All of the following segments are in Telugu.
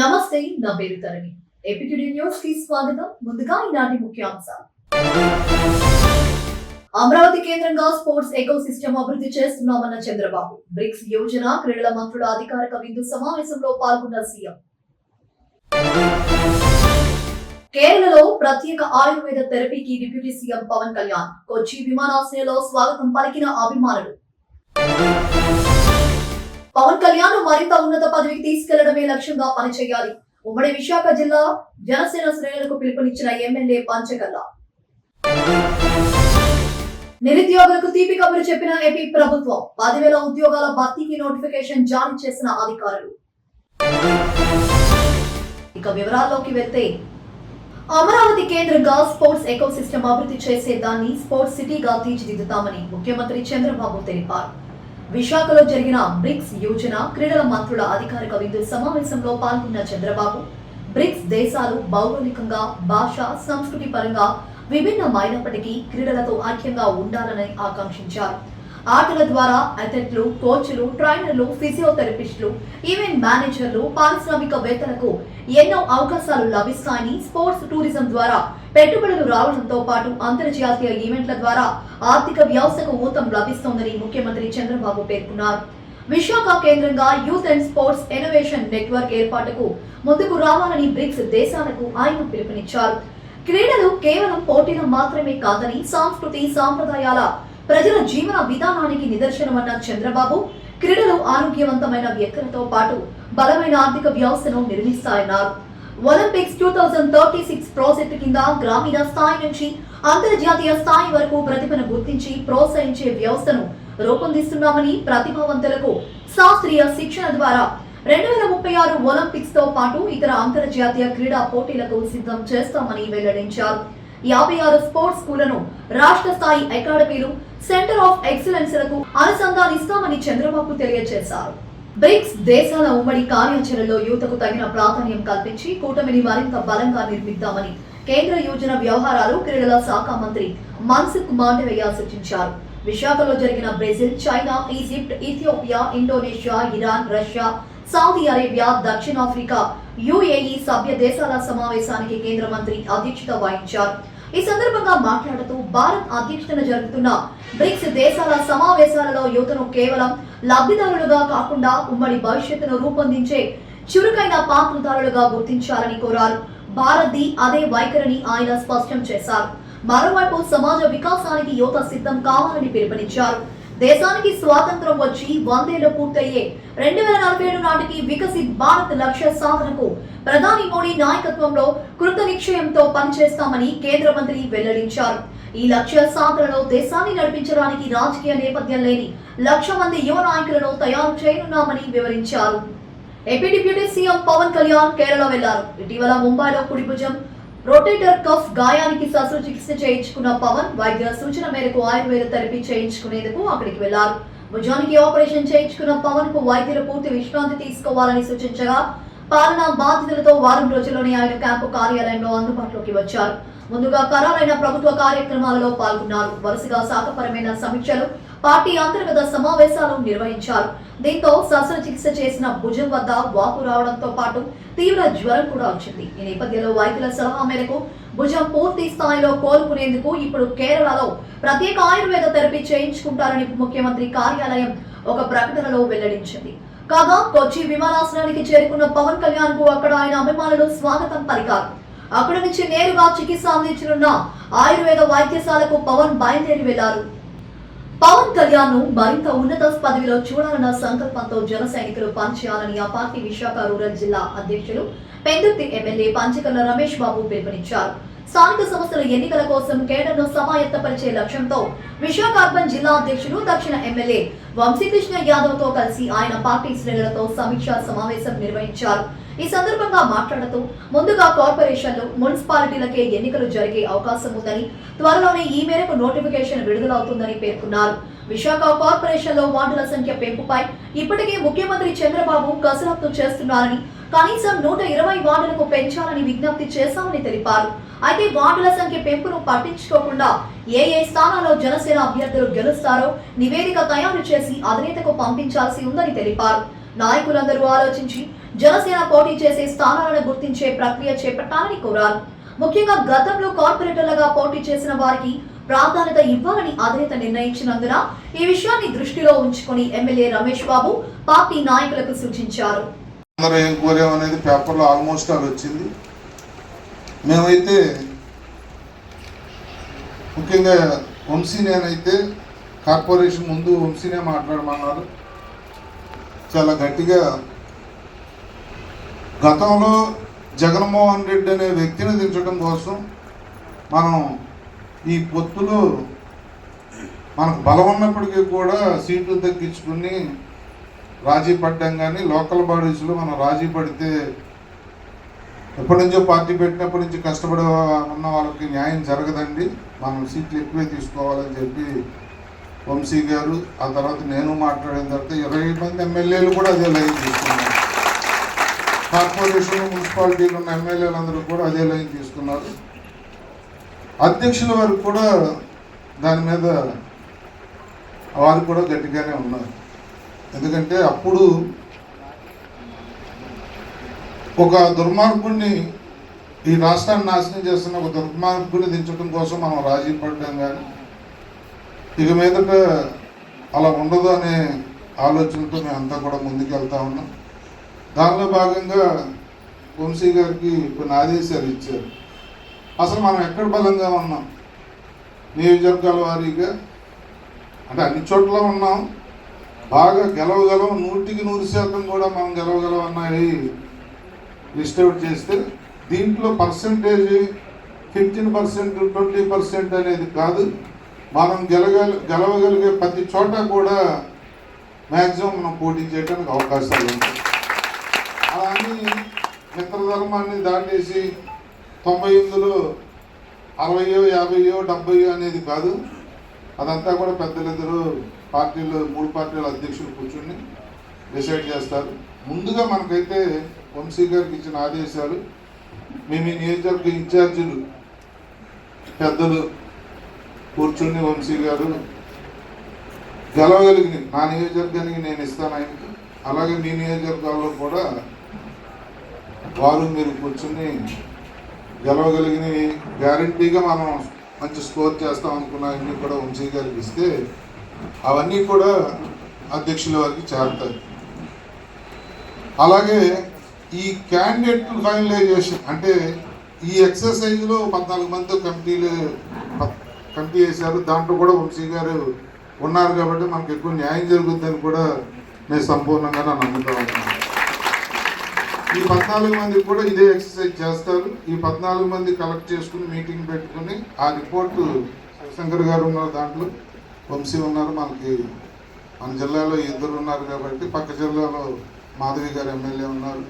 నమస్తే, నా పేరు తరణి. ఏపీటీడీ న్యూస్ కి స్వాగతం. ముందుగా ఈనాటి ముఖ్యాంశాలు. అమరావతి కేంద్రంగా స్పోర్ట్స్ ఎకో సిస్టమ్ అభివృద్ధి చేస్తున్నామన్న చంద్రబాబు. బ్రిక్స్ యోజన క్రీడల మంత్రుల అధికారిక విందు సమావేశంలో పాల్గొన్న సీఎం. కేరళలో ప్రత్యేక ఆయుర్వేద థెరపీకి డిప్యూటీ సీఎం పవన్ కళ్యాణ్. కొచ్చి విమానాశ్రయంలో స్వాగతం పలికిన అభిమానులు. పవన్ కళ్యాణ్ మరింత ఉన్నత పదవికి తీసుకెళ్లడమే లక్ష్యంగా పనిచేయాలి. ఉమ్మడి విశాఖ జిల్లా జనసేన శ్రేణులకు పిలుపునిచ్చిన ఎమ్మెల్యే పంచకల్ల. నిరుద్యోగులకు తీపి కబురు చెప్పిన ఏపీ ప్రభుత్వం. 10,000 ఉద్యోగాల భర్తీకి నోటిఫికేషన్ జారీ చేసిన అధికారులు. ఇక వివరాల్లోకి వెళ్తే, అమరావతి కేంద్రంగా స్పోర్ట్స్ ఎకో సిస్టమ్ అభివృద్ధి చేసే దాన్ని స్పోర్ట్స్ సిటీగా తీర్చిదిద్దుతామని ముఖ్యమంత్రి చంద్రబాబు తెలిపారు. విశాఖలో జరిగిన బ్రిక్స్ యోజన క్రీడల మంత్రుల అధికారిక విందు సమావేశంలో పాల్గొన్న చంద్రబాబు, బ్రిక్స్ దేశాలు భౌగోళికంగా, భాష, సంస్కృతి పరంగా విభిన్నమైనప్పటికీ క్రీడలతో ఐక్యంగా ఉండాలని ఆకాంక్షించారు. ఆటల ద్వారా అథ్లెట్లు, కోచ్లు, ట్రైనర్లు, ఫిజియోథెరపిస్టులు, ఈవెంట్ మేనేజర్లు, పారిశ్రామికవేత్తలకు ఎన్నో అవకాశాలు లభిస్తాయని, స్పోర్ట్స్ టూరిజం ద్వారా పెట్టుబడులు రావడంతో పాటు అంతర్జాతీయ ఈవెంట్ల ద్వారా ఆర్థిక వ్యవస్థకు ఊతం లభిస్తోందని ముఖ్యమంత్రి చంద్రబాబు పేర్కొన్నారు. విశాఖ కేంద్రంగా youth and sports innovation network ఏర్పాటుకు ముందుకు రావాలని బ్రిక్స్ దేశాలకు ఆయన పిలుపునిచ్చారు. క్రీడలు కేవలం పోటీలు మాత్రమే కాదని, సంస్కృతి, సాంప్రదాయాల, ప్రజల జీవన విధానానికి నిదర్శనమన్న చంద్రబాబు, క్రీడలు ఆరోగ్యవంతమైన వ్యక్తులతో పాటు బలమైన ఆర్థిక వ్యవస్థను నిర్మిస్తాయన్నారు. ఒలింపిక్స్ 2036 ప్రాజెక్టు కింద గ్రామీణ స్థాయి నుంచి అంతర్జాతీయ స్థాయి వరకు ప్రతిభను గుర్తించి ప్రోత్సహించే వ్యవస్థను రూపొందిస్తున్నామని, ప్రతిభావంతులకు శాస్త్రీయ శిక్షణ ద్వారా 2036 ఒలింపిక్స్ తో పాటు ఇతర అంతర్జాతీయ క్రీడా పోటీలకు సిద్ధం చేస్తామని వెల్లడించారు. 56 స్పోర్ట్స్ స్కూళ్లను రాష్ట్ర స్థాయి అకాడమీలు, సెంటర్ ఆఫ్ ఎక్సలెన్స్ లకు అనుసంధానిస్తామని చంద్రబాబు తెలియజేశారు. బ్రిక్స్ దేశాల ఉమ్మడి కార్యాచరణలో యువతకు తగిన ప్రాధాన్యం కల్పించి కూటమిని మరింత బలంగా నిర్మిద్దామని కేంద్ర యోజన వ్యవహారాలు, క్రీడల శాఖ మంత్రి మన్సుఖ్ మాండవీయ సూచించారు. విశాఖలో జరిగిన Brazil, China, Egypt, Ethiopia, Indonesia, Iran, Russia, Saudi Arabia, దక్షిణాఫ్రికా, యుఏఈ సభ్య దేశాల సమావేశానికి కేంద్ర మంత్రి అధ్యక్షత వహించారు. ఈ సందర్భంగా మాట్లాడుతూ, భారత్ అధ్యక్షతన జరుగుతున్న బ్రిక్స్ దేశాల సమావేశాలలో యువతను కేవలం లబ్ధిదారులుగా కాకుండా ఉమ్మడి భవిష్యత్తును రూపొందించే చురుకైన పాత్రధారులుగా గుర్తించాలని కోరారు. భారత్ది అదే వైఖరిని ఆయన స్పష్టం చేశారు. మరోవైపు సమాజ వికాసానికి యువత సిద్ధం కావాలని పిలుపునిచ్చారు. దేశానికి స్వాతంత్రం వచ్చి 100 ఏళ్లు పూర్తయ్యే 2047 నాటికి వికసిత్ భారత్ లక్ష్య సాధనకు ప్రధాని మోడీ నాయకత్వంలో కృత నిశ్చయంతో పనిచేస్తామని కేంద్ర మంత్రి వెల్లడించారు. ఈ లక్ష్య సాధనలో దేశాన్ని నడిపించడానికి రాజకీయ నేపథ్యం లేని 1,00,000 మంది యువ నాయకులను తయారు చేయనున్నామని వివరించారు. AP deputy CM Pawan Kalyan Kerala వెళ్లారు. ఇటీవల ముంబైలో కుడి భుజం రొటేటర్ కఫ్ గాయానికి శస్త్రచికిత్స చేయించుకున్న పవన్, వైద్యుల సూచన మేరకు ఆయుర్వేద థెరపీ చేయించుకునేందుకు అక్కడికి వెళ్లారు. భుజానికి ఆపరేషన్ చేయించుకున్న పవన్ కు వైద్యులు పూర్తి విశ్రాంతి తీసుకోవాలని సూచించగా, పాలనా బాధితులతో వారం రోజుల్లోనే ఆయన క్యాంపు కార్యాలయంలో అందుబాటులోకి వచ్చారు. ముందుగా ఖరారైన ప్రభుత్వ కార్యక్రమాలలో పాల్గొన్నారు. వరుసగా శాఖపరమైన సమీక్షలు, పార్టీ అంతర్గత సమావేశాలు నిర్వహించారు. దీంతో శస్త్రచికిత్స చేసిన భుజం వద్ద వాపు రావడంతో పాటు తీవ్ర జ్వరం కూడా వచ్చింది. ఈ నేపథ్యంలో వైద్యుల సలహా మేరకు భుజం పూర్తి స్థాయిలో కోలుకునేందుకు ఇప్పుడు కేరళలో ప్రత్యేక ఆయుర్వేద థెరపీ చేయించుకుంటారని ముఖ్యమంత్రి కార్యాలయం ఒక ప్రకటనలో వెల్లడించింది. కాగా కొచ్చి విమానాశ్రయానికి చేరుకున్న పవన్ కళ్యాణ్ కు అక్కడ ఆయన అభిమానులు స్వాగతం పలికారు. అక్కడి నుంచి నేరుగా చికిత్స అందించనున్న ఆయుర్వేద వైద్యశాలకు పవన్ బయలుదేరి వెళ్లారు. పవన్ కళ్యాణ్ ను మరింత ఉన్నత పదవిలో చూడాలన్న సంకల్పంతో జన సైనికులు పనిచేయాలని ఆ పార్టీ విశాఖ రూరల్ జిల్లా అధ్యక్షులు, పెందుర్తి ఎమ్మెల్యే పంచకల్ల రమేష్ బాబు పిలుపునిచ్చారు. స్థానిక సంస్థల ఎన్నికల కోసం కేడర్ను సమాయత్తపరిచే లక్ష్యంతో విశాఖ అర్బన్ జిల్లా అధ్యక్షులు, దక్షిణ ఎమ్మెల్యే వంశీకృష్ణ యాదవ్ తో కలిసి ఆయన పార్టీ శ్రేణులతో సమీక్షా సమావేశం నిర్వహించారు. ఈ సందర్భంగా మాట్లాడుతూ, ముందుగా కార్పొరేషన్లు, మున్సిపాలిటీలకే ఎన్నికలు జరిగే అవకాశం ఉందని, త్వరలోనే ఈ మేరకు నోటిఫికేషన్ విడుదలవుతుందని పేర్కొన్నారు. విశాఖ కార్పొరేషన్ లో వార్డుల సంఖ్య పెంపుపై ఇప్పటికే ముఖ్యమంత్రి చంద్రబాబు కసరత్తు చేస్తున్నారని, కనీసం 120 వార్డులకు పెంచాలని విజ్ఞప్తి చేశామని తెలిపారు. అయితే వార్డుల సంఖ్య పెంపును పట్టించుకోకుండా ఏ స్థానాల్లో జనసేన అభ్యర్థులు గెలుస్తారో నివేదిక తయారు చేసి అధినేతకు పంపించాల్సి ఉందని తెలిపారు. నాయకులందరూ ఆలోచించి జనసేన పోటీ చేసే స్థానాలను గుర్తించే ప్రక్రియ చేపట్టాలని కోరారు. ముఖ్యంగా గతంలో కార్పొరేటర్లుగా పోటీ చేసిన వారికి ప్రాధాన్యత ఇవ్వాలని అధినేత నిర్ణయించినందున ఈ విషయాన్ని దృష్టిలో ఉంచుకొని ఎమ్మెల్యే రమేష్ బాబు పార్టీ నాయకులకు సూచించారు. ఏం కోరామనేది పేపర్లో ఆల్మోస్ట్ ఆల్ వచ్చింది. మేమైతే ముఖ్యంగా వంశీనేనైతే కార్పొరేషన్ ముందు వంశీనే మాట్లాడమన్నారు. చాలా గట్టిగా గతంలో జగన్మోహన్ రెడ్డి అనే వ్యక్తిని దించడం కోసం మనం ఈ పొత్తులో మనకు బలం ఉన్నప్పటికీ కూడా సీట్లు తగ్గించుకుని రాజీ పడ్డాం. కానీ లోకల్ బాడీస్లో మనం రాజీ పడితే ఎప్పటి నుంచో పార్టీ పెట్టినప్పటి నుంచి కష్టపడి ఉన్న వాళ్ళకి న్యాయం జరగదండి, మనం సీట్లు ఎక్కువే తీసుకోవాలని చెప్పి వంశీ గారు, ఆ తర్వాత నేను మాట్లాడిన తర్వాత 20 మంది ఎమ్మెల్యేలు కూడా అదే లైన్ తీసుకున్నారు. కార్పొరేషన్ మున్సిపాలిటీలో ఉన్న ఎమ్మెల్యేలందరూ కూడా అదే లైన్ తీసుకున్నారు. అధ్యక్షుల వారు కూడా దాని మీద వారు కూడా గట్టిగానే ఉన్నారు. ఎందుకంటే అప్పుడు ఒక దుర్మార్గుడిని ఈ రాష్ట్రాన్ని నాశనం చేస్తున్న ఒక దుర్మార్గుడిని దించడం కోసం మనం రాజీ పడ్డాం. కానీ ఇక మీదట అలా ఉండదు అనే ఆలోచనతో మేమంతా కూడా ముందుకు వెళ్తా ఉన్నాం. దానిలో భాగంగా వంశీ గారికి కొన్ని ఆదేశాలు ఇచ్చారు. అసలు మనం ఎక్కడ బలంగా ఉన్నాం, నియోజకవర్గాల వారీగా అంటే అన్ని చోట్ల ఉన్నాం, బాగా గెలవగలం, 100% కూడా మనం గెలవగలం అన్నది లిస్ట్ అవుట్ చేస్తే దీంట్లో పర్సంటేజ్ 15%, 20% అనేది కాదు. మనం గెలవగలిగే ప్రతి చోట కూడా మ్యాక్సిమం మనం పోటీ చేయడానికి అవకాశాలు ఉంటాయి. అలాని మిత్రధర్మాన్ని దాటేసి 98లో 60, 50, 70 అనేది కాదు. అదంతా కూడా పెద్దలిద్దరు పార్టీలు, 3 పార్టీల అధ్యక్షులు కూర్చుని డిసైడ్ చేస్తారు. ముందుగా మనకైతే వంశీ గారికి ఇచ్చిన ఆదేశాలు, మేము ఈ నియోజకవర్గ ఇన్ఛార్జీలు పెద్దలు కూర్చుని వంశీ గారు గెలవగలిగిన నా నియోజకవర్గానికి నేను ఇస్తాను ఆయనకి, అలాగే మీ నియోజకవర్గాల్లో కూడా వారు మీరు కూర్చుని గెలవగలిగిన గ్యారంటీగా మనం మంచి స్కోర్ చేస్తాం అనుకున్నవన్నీ కూడా వంశీ గారికి ఇస్తే అవన్నీ కూడా అధ్యక్షుల వారికి చేరుతాయి. అలాగే ఈ క్యాండిడేట్ ఫైనలైజేషన్ అంటే ఈ ఎక్సర్సైజ్లో 14 మంది కమిటీ వేశారు. దాంట్లో కూడా వంశీ గారు ఉన్నారు కాబట్టి మనకు ఎక్కువ న్యాయం జరుగుతుందని కూడా నేను సంపూర్ణంగా నమ్ముతా ఉన్నాను. ఈ 14 మంది కూడా ఇదే ఎక్సర్సైజ్ చేస్తారు. ఈ 14 మంది కలెక్ట్ చేసుకుని మీటింగ్ పెట్టుకుని ఆ రిపోర్టు శంకర్ గారు ఉన్నారు, దాంట్లో వంశీ ఉన్నారు, మనకి మన జిల్లాలో 2 ఉన్నారు కాబట్టి పక్క జిల్లాలో మాధవి గారు ఎమ్మెల్యే ఉన్నారు.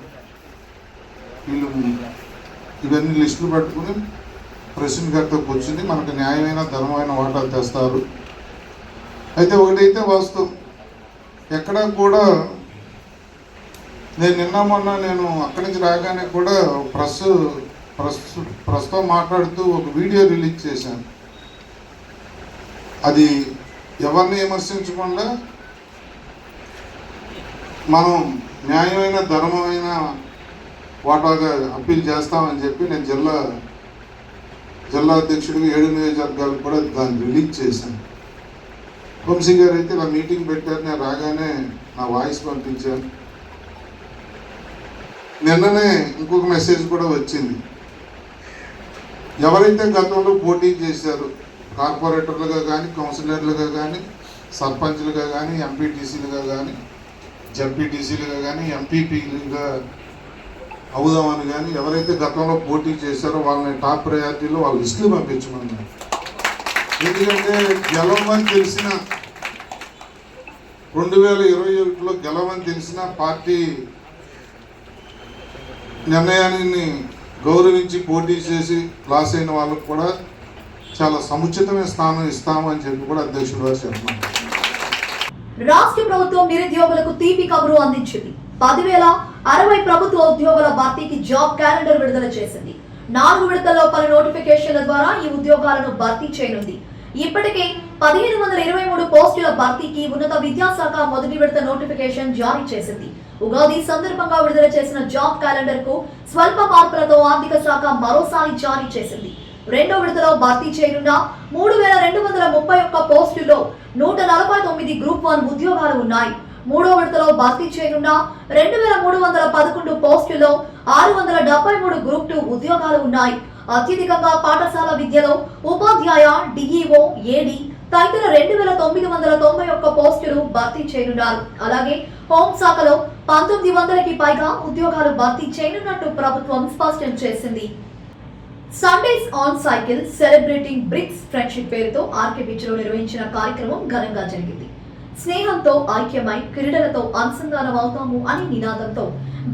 వీళ్ళు ఇవన్నీ లిస్టులు పెట్టుకుని ప్రెసిడెంట్ గారితో కూర్చుని మనకు న్యాయమైన ధర్మమైన వాటా తెస్తారు. అయితే ఒకటైతే వాస్తవం, ఎక్కడా కూడా నేను అక్కడి నుంచి రాగానే కూడా ప్రెస్తో మాట్లాడుతూ ఒక వీడియో రిలీజ్ చేశాను. అది ఎవరిని విమర్శించకుండా మనం న్యాయమైన ధర్మమైన వాటాగా అప్పీల్ చేస్తామని చెప్పి నేను జిల్లా అధ్యక్షుడిగా 7 నియోజకవర్గాలకు కూడా దాన్ని రిలీజ్ చేశాను. వంశీ గారు అయితే ఇలా మీటింగ్ పెట్టారు, నేను రాగానే నా వాయిస్ పంపించాను. నిన్ననే ఇంకొక మెసేజ్ కూడా వచ్చింది. ఎవరైతే గతంలో పోటీ చేశారో కార్పొరేటర్లుగా కానీ, కౌన్సిలర్లుగా కానీ, సర్పంచ్లుగా కానీ, ఎంపీటీసీలుగా కానీ, జడ్పీటీసీలుగా కానీ, ఎంపీపీలుగా అవుదామని కానీ ఎవరైతే గతంలో పోటీ చేశారో వాళ్ళని టాప్ ప్రయారిటీలో వాళ్ళ లిస్టులు పంపించమన్నారు. ఎందుకంటే గెలవమని తెలిసిన 2021లో గెలవమని తెలిసిన పార్టీ నిర్ణయాన్ని గౌరవించి పోటీ చేసి లాస్ అయిన వాళ్ళకు కూడా చాలా సముచితమైన స్థానం ఇస్తామని చెప్పి కూడా అధ్యక్షుడు వారు చెప్పారు. రాష్ట్ర ప్రభుత్వం నిరుద్యోగులకు తీపి కబురు అందించింది. 10,060 ప్రభుత్వ ఉద్యోగుల భర్తీకి జాబ్ క్యాలెండర్ విడుదల చేసింది. 4 విడతల్లో పలు నోటిఫికేషన్ల ద్వారా ఈ ఉద్యోగాలను భర్తీ చేయనుంది. ఇప్పటికే 1523 పోస్టుల భర్తీకి ఉన్నత విద్యాశాఖ మొదటి విడత నోటిఫికేషన్ జారీ చేసింది. ఉగాది సందర్భంగా విడుదల చేసిన జాబ్ క్యాలెండర్ కు స్వల్ప మార్పులతో ఆర్థిక శాఖ మరోసారి జారీ చేసింది. రెండో విడతలో భర్తీ చేయనున్న 3231 పోస్టుల్లో 149 గ్రూప్ 1 ఉద్యోగాలు ఉన్నాయి. మూడో విడతలో భర్తీ చేయనున్న 2311 పోస్టుల్లో 673 గ్రూప్ 2 ఉద్యోగాలు ఉన్నాయి. అత్యధికంగా పాఠశాల విద్యలో ఉపాధ్యాయ, డిఈఓ, ఏడి తదితర 2991 పోస్టులు భర్తీ చేయనున్నారు. అలాగే హోంశాఖలో 1900కి పైగా ఉద్యోగాలు భర్తీ చేయనున్నట్టు ప్రభుత్వం స్పష్టం చేసింది. Sundays on cycle celebrating bricks friendship పేరుతో ఆర్కే బీచ్ లో నిర్వహించిన కార్యక్రమం ఘనంగా జరిగింది. స్నేహంతో ఐక్యమై క్రీడలతో అనుసంధానం అవుతాము అనే నినాదంతో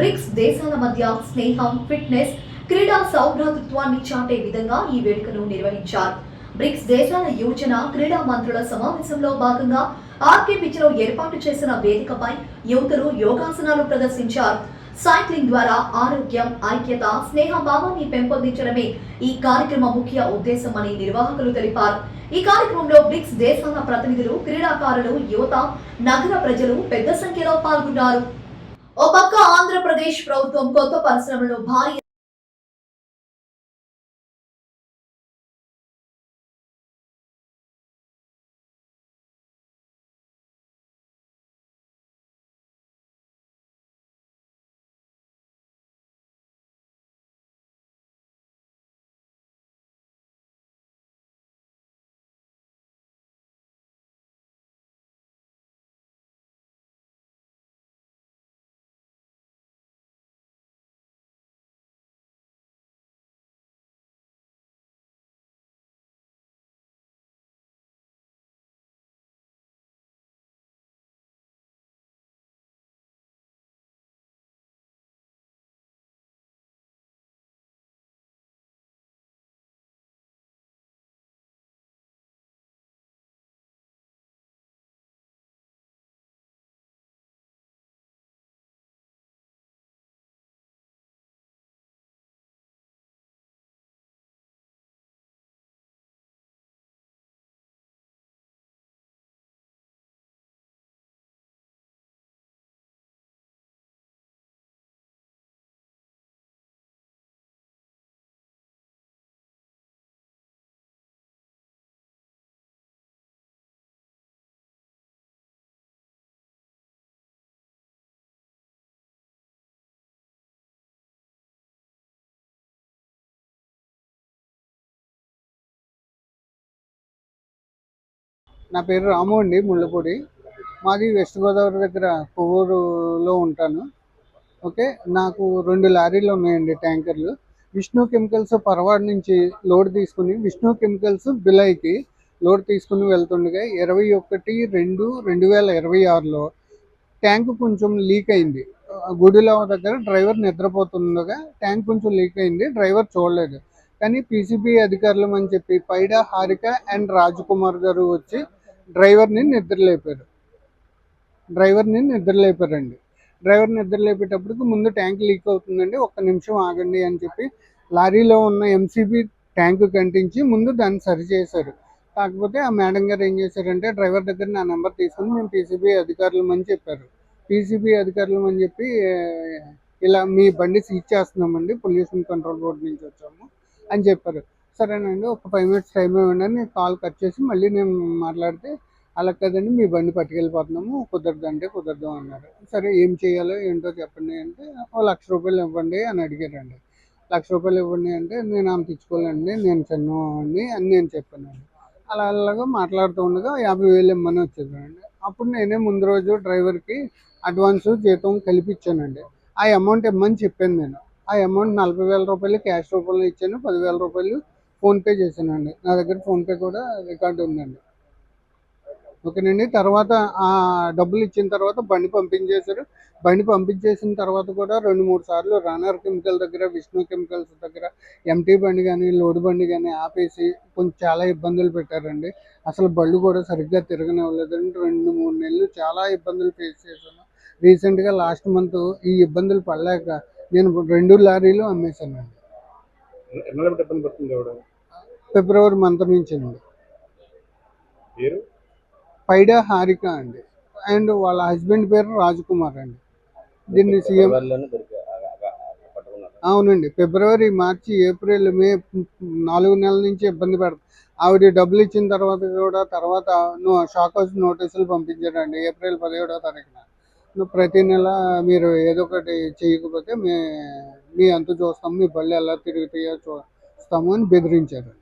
బ్రిక్స్ దేశాల మధ్య స్నేహం, ఫిట్నెస్, క్రీడా సౌభ్రాతృత్వాన్ని చాటే విధంగా ఈ వేడుకను నిర్వహించారు. బ్రిక్స్ దేశాల యువజన క్రీడా మంత్రుల సమావేశంలో భాగంగా ఆర్కే బీచ్ లో ఏర్పాటు చేసిన వేదికపై యువతులు యోగాసనాలు ప్రదర్శించారు. సైక్లింగ్ ద్వారా ఆరోగ్యం, ఐక్యత, స్నేహ భావాన్ని పెంపొందించడమే ఈ కార్యక్రమ ముఖ్య ఉద్దేశమని నిర్వాహకులు తెలిపారు. ఈ కార్యక్రమంలో బ్రిక్స్ దేశాల ప్రతినిధులు, క్రీడాకారులు, యువత, నగర ప్రజలు పెద్ద సంఖ్యలో పాల్గొన్నారు. ఓ పక్క ఆంధ్రప్రదేశ్ ప్రభుత్వం కొత్త పరిశ్రమలను భారీ నా పేరు రాము అండి, ముళ్ళపూడి. మాది వెస్ట్ గోదావరి దగ్గర కొవ్వూరులో ఉంటాను. ఓకే, నాకు 2 లారీలు ఉన్నాయండి, ట్యాంకర్లు. విష్ణు కెమికల్స్ పరవాడ నుంచి లోడ్ తీసుకుని విష్ణు కెమికల్స్ బిలాయికి లోడ్ తీసుకుని వెళ్తుండగా 21/2/2026లో ట్యాంక్ కొంచెం లీక్ అయింది. గుడిలో దగ్గర డ్రైవర్ నిద్రపోతుండగా ట్యాంక్ కొంచెం లీక్ అయింది. డ్రైవర్ చూడలేదు. కానీ పీసీబీ అధికారులు అని చెప్పి పైడా హారిక అండ్ రాజ్కుమార్ గారు వచ్చి డ్రైవర్ని నిద్రలేపారండి. డ్రైవర్ నిద్రలేపేటప్పటికి ముందు ట్యాంక్ లీక్ అవుతుందండి, ఒక్క నిమిషం ఆగండి అని చెప్పి లారీలో ఉన్న ఎంసీబీ ట్యాంక్ కంటించి ముందు దాన్ని సరిచేశారు. కాకపోతే ఆ మేడం గారు ఏం చేశారంటే డ్రైవర్ దగ్గర నా నెంబర్ తీసుకుని మేము పీసీబీ అధికారులమని చెప్పారు. పీసీబీ అధికారులమని చెప్పి ఇలా మీ బండి సీజ్ చేస్తున్నామండి, పొల్యూషన్ కంట్రోల్ బోర్డు నుంచి వచ్చాము అని చెప్పారు. సరేనండి, ఒక 5 minutes టైం ఇవ్వండి అని కాల్ కట్ చేసి మళ్ళీ నేను మాట్లాడితే అలా కదండి మీ బండి పట్టుకెళ్ళిపోతున్నాము, కుదరదు అన్నారు. సరే ఏం చేయాలో ఏంటో చెప్పండి అంటే, ఓ 1,00,000 రూపాయలు ఇవ్వండి అని అడిగారండి. 1,00,000 రూపాయలు ఇవ్వండి అంటే నేను ఆమె తెచ్చుకోలేండి, నేను చిన్నవాడిని అని నేను చెప్పానండి. అలాగా మాట్లాడుతూ ఉండగా 50,000 ఇమ్మని వచ్చేదండి. అప్పుడు నేనే ముందు రోజు డ్రైవర్కి అడ్వాన్స్ జీతం కలిపిచ్చానండి. ఆ అమౌంట్ ఇమ్మని చెప్పాను నేను. ఆ అమౌంట్ 40,000 రూపాయలు క్యాష్ రూపంలో ఇచ్చాను, 10,000 రూపాయలు ఫోన్పే చేశానండి. నా దగ్గర ఫోన్పే కూడా రికార్డు ఉందండి. ఓకేనండి. తర్వాత ఆ డబ్బులు ఇచ్చిన తర్వాత బండి పంపించేశారు. బండి పంపించేసిన తర్వాత కూడా 2-3 సార్లు రన్నర్ కెమికల్ దగ్గర, విష్ణు కెమికల్స్ దగ్గర ఎంటీ బండి కానీ, లోడ్ బండి కానీ ఆపేసి కొంచెం చాలా ఇబ్బందులు పెట్టారండి. అసలు బళ్ళు కూడా సరిగ్గా తిరగనివ్వలేదండి. 2-3 నెలలు చాలా ఇబ్బందులు ఫేస్ చేశాను. రీసెంట్గా లాస్ట్ మంత్ ఈ ఇబ్బందులు పడలేక నేను 2 లారీలు అమ్మేశానండి. ఫిబ్రవరి మంత్ నుంచి అండి. పేరు పైడా హారిక అండి. అండ్ వాళ్ళ హస్బెండ్ పేరు రాజ్ కుమార్ అండి. దీన్ని సీఎం ఫిబ్రవరిలోనే పట్టుకున్నారు. అవునండి. ఫిబ్రవరి, మార్చి, ఏప్రిల్, మే 4 నెలల నుంచి ఇబ్బంది పెడతారు. ఆవిడ డబ్బులు ఇచ్చిన తర్వాత కూడా షాక్ హౌస్ నోటీసులు పంపించారండి ఏప్రిల్ 17వ తారీఖున. నువ్వు ప్రతి నెల మీరు ఏదో ఒకటి చేయకపోతే మీ అంతు చూస్తాము, మీ బళ్ళు ఎలా తిరుగుతాయో చూస్తాము అని బెదిరించారు.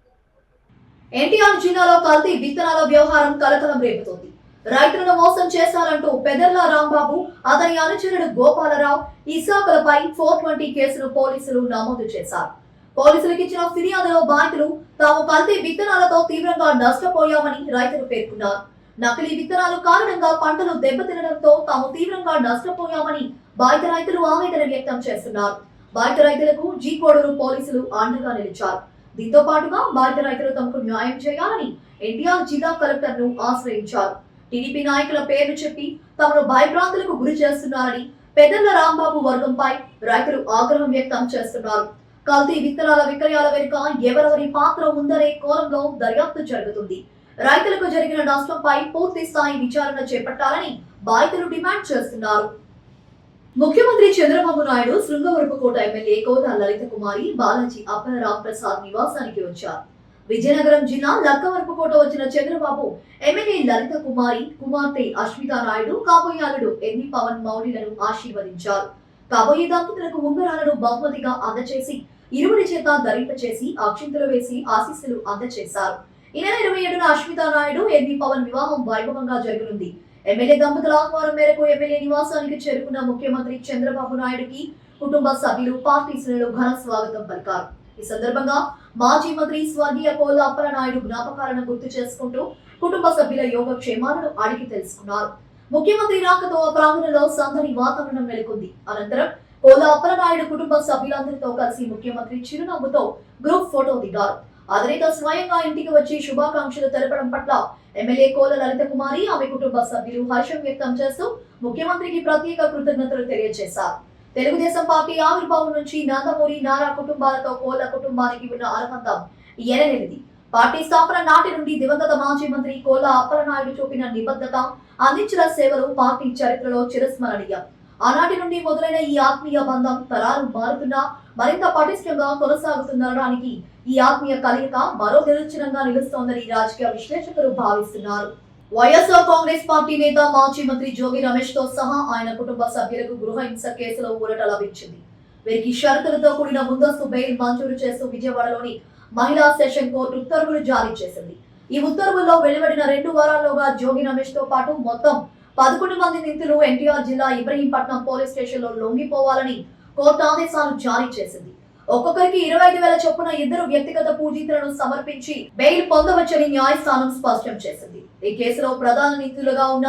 ఎన్టీఆర్ జిల్లాలో కల్తీ విత్తనాల వ్యవహారం కలకలం రేపుతోంది. రైతులను మోసం చేశారంటూ పెదర్ల రాంబాబు, అతని అనుచరుడు గోపాలరావు, ఇసాకులపై 420 కేసును పోలీసులు నమోదు చేశారు. పోలీసులకు ఇచ్చిన ఫిర్యాదులో బాధితులు తాము కల్తీ విత్తనాలతో తీవ్రంగా నష్టపోయామని రైతులు పేర్కొన్నారు. నకిలీ విత్తనాలు కారణంగా పంటలు దెబ్బతినడంతో తాము తీవ్రంగా నష్టపోయామని బాధిత రైతులు ఆవేదన వ్యక్తం చేస్తున్నారు. బాధిత రైతులకు జీకోడూరు పోలీసులు అండగా నిలిచారు. దీంతో పాటుగా బాధిత రైతులు తమకు న్యాయం చేయాలని ఎన్టీఆర్ జిల్లా కలెక్టర్ ను ఆశ్రయించారు. టీడీపీ నాయకుల పేర్లు చెప్పి తమను భయభ్రాంతులకు గురి చేస్తున్నారని పెదర్ల రాంబాబు వర్గంపై రైతులు ఆగ్రహం వ్యక్తం చేస్తున్నారు. కల్తీ విత్తనాల విక్రయాల వెనుక ఎవరెవరి పాత్ర ఉందనే కోణంలో దర్యాప్తు జరుగుతుంది. రైతులకు జరిగిన నష్టంపై పూర్తి స్థాయి విచారణ చేపట్టాలని బాధితులు డిమాండ్ చేస్తున్నారు. ముఖ్యమంత్రి చంద్రబాబు నాయుడు శృంగవరపుకోట ఎమ్మెల్యే కోట లలిత కుమారి, బాలాజీ అప్పల రామ్ ప్రసాద్ నివాసానికి వచ్చారు. విజయనగరం జిల్లా లక్కవరపుకోట వచ్చిన చంద్రబాబు ఎమ్మెల్యే లలిత కుమారి, కుమార్తె అశ్వితా నాయుడు, కాబోయే అల్లుడు ఎన్ని పవన్ మౌలిలను ఆశీర్వదించారు. కాబోయే దంపతులకు ఉంగరాలను బహుమతిగా అందజేసి ఇరువురి చేత ధరింపచేసి అక్షింతలు వేసి ఆశీస్సులు అందజేశారు. ఈ నెల 27న అశ్వితా నాయుడు, ఎన్ని పవన్ వివాహం వైభవంగా జరగనుంది. ఎమ్మెల్యే దంపతుల ఆహ్వానం మేరకు ఎమ్మెల్యే నివాసానికి చేరుకున్న ముఖ్యమంత్రి చంద్రబాబు నాయుడుకి కుటుంబ సభ్యులు, పార్టీ శ్రేణులు ఘన స్వాగతం పలికారు. ఈ సందర్భంగా మాజీ మంత్రి స్వర్గీయ కోల అప్పల నాయుడు జ్ఞాపకాలను గుర్తు చేసుకుంటూ కుటుంబ సభ్యుల యోగక్షేమాలను అడిగి తెలుసుకున్నారు. ముఖ్యమంత్రి రాకతో ఆ ప్రాంగణంలో సందడి వాతావరణం నెలకొంది. అనంతరం కోల అప్పల నాయుడు కుటుంబ సభ్యులందరితో కలిసి ముఖ్యమంత్రి చిరునవ్వుతో గ్రూప్ ఫోటో దిగారు. అధినేత స్వయంగా ఇంటికి వచ్చి శుభాకాంక్షలు తెలపడం పట్ల ఎమ్మెల్యే కోల లలిత కుమారి, ఆమె కుటుంబ సభ్యులు హర్షం వ్యక్తం చేస్తూ ముఖ్యమంత్రికి ప్రత్యేక కృతజ్ఞతలు తెలియజేశారు. తెలుగుదేశం పార్టీ ఆవిర్భావం నుంచి నందమూరి, నారా కుటుంబాలతో కోల కుటుంబానికి ఉన్న అనుబంధం ఎనలేనిది. పార్టీ స్థాపన నాటి నుండి దివంగత మాజీ మంత్రి కోల అప్పలనాయుడు చూపిన నిబద్ధత, అందించిన సేవలు పార్టీ చరిత్రలో చిరస్మరణీయం. ఆనాటి నుండి మొదలైన ఈ ఆత్మీయ బంధం తరాలు మారుతున్నా మరింత పటిష్టంగా కొనసాగుతుందనడానికి ఈ ఆత్మీయ కలయిక మరో నిదర్శనంగా నిలుస్తోందని రాజకీయ విశ్లేషకులు భావిస్తున్నారు. వైఎస్ఆర్ కాంగ్రెస్ పార్టీ నేత మాజీ మంత్రి జోగి రమేష్ తో సహా ఆయన కుటుంబ సభ్యులకు గృహ హింస కేసులో ఊరట లభించింది. వీరికి షరతులతో కూడిన ముందస్తు బెయిల్ మంజూరు చేస్తూ విజయవాడలోని మహిళా సెషన్ కోర్టు ఉత్తర్వులు జారీ చేసింది. ఈ ఉత్తర్వుల్లో వెలువడిన 2 వారాల్లోగా జోగి రమేష్ తో పాటు మొత్తం 11 మంది నిందితులు ఎన్టీఆర్ జిల్లా ఇబ్రహీంపట్నం పోలీస్ స్టేషన్ లో లొంగిపోవాలని కోర్టు ఆదేశాలు జారీ చేసింది. ఒక్కొక్కరికి 25,000 చొప్పున 2 వ్యక్తిగత పూజీతులను సమర్పించి బెయిల్ పొందవచ్చని న్యాయస్థానం స్పష్టం చేసింది. ఈ కేసులో ప్రధాన నిందితులుగా ఉన్న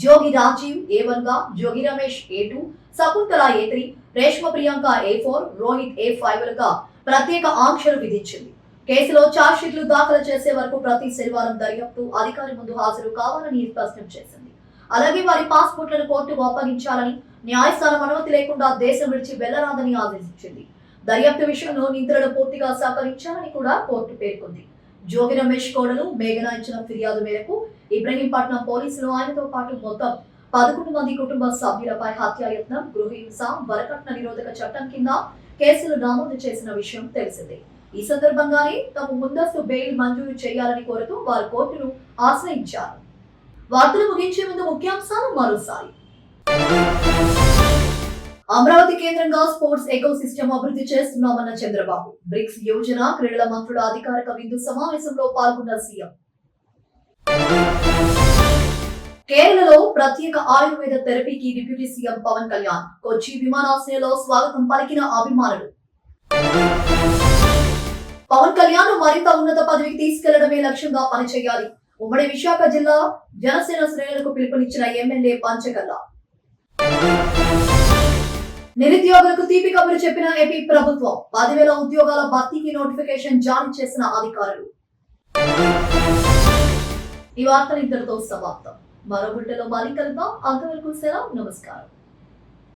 జోగి రాజీవ్ A1 గా, Jogi Ramesh A2, Shakuntala A3, Reshma Priyanka A4, Rohit A5 లుగా ప్రత్యేక ఆంక్షలు విధించింది. కేసులో ఛార్జ్షీట్లు దాఖలు చేసే వరకు ప్రతి శనివారం దర్యాప్తు అధికారి ముందు హాజరు కావాలని స్పష్టం చేసింది. అలాగే వారి పాస్పోర్ట్లను కోర్టుకు అప్పగించాలని, న్యాయస్థానం అనుమతి లేకుండా దేశం విడిచి వెళ్లరాదని ఆదేశించింది. దర్యాప్తు విషయంలో నిందితులను పూర్తిగా సహకరించాలని కూడా కోర్టు పేర్కొంది. జోగి రమేష్ కోడలు మేఘన ఇచ్చిన ఫిర్యాదు మేరకు ఇబ్రహీంపట్నం పోలీసులు ఆయనతో పాటు మొత్తం 11 మంది కుటుంబ సభ్యులపై హత్యాయత్నం, గృహహింస, వరకట్న నిరోధక చట్టం కింద కేసులు నమోదు చేసిన విషయం తెలిసిందే. ఈ సందర్భంగానే తమ ముందస్తు బెయిల్ మంజూరు చేయాలని కోరుతూ వారు కోర్టును ఆశ్రయించారు. వార్తలు ముగించే ముందు ముఖ్యాంశాలు మరోసారి. అమరావతి కేంద్రంగా స్పోర్ట్స్ ఎకో సిస్టమ్ అభివృద్ధి చేస్తున్నామన్న చంద్రబాబు. బ్రిక్స్ యోజన క్రీడల మంత్రుల అధికారిక విందు సమావేశంలో పాల్గొన్న సీఎం. కేరళలో ప్రత్యేక ఆయుర్వేద థెరపీకి డిప్యూటీ సీఎం పవన్ కళ్యాణ్. కొచ్చి విమానాశ్రయంలో స్వాగతం పలికిన అభిమానులు. పవన్ కళ్యాణ్ మరింత ఉన్నత పదవికి తీసుకెళ్లడమే లక్ష్యంగా పనిచేయాలి. ఉమ్మడి విశాఖ జిల్లా జనసేన శ్రేణులకు పిలుపునిచ్చిన ఎమ్మెల్యే పంచకల్ల. నిరుద్యోగులకు తీపి కబురు చెప్పిన ఏపీ ప్రభుత్వం. 10,000 ఉద్యోగాల భర్తీకి నోటిఫికేషన్ జారీ చేసిన అధికారులు. ఈ వార్తలు ఇంతటితో సమాప్తం. మరో బిడ్డలో మళ్ళీ కలుద్దాం. అంతవరకు సెలవు. నమస్కారం.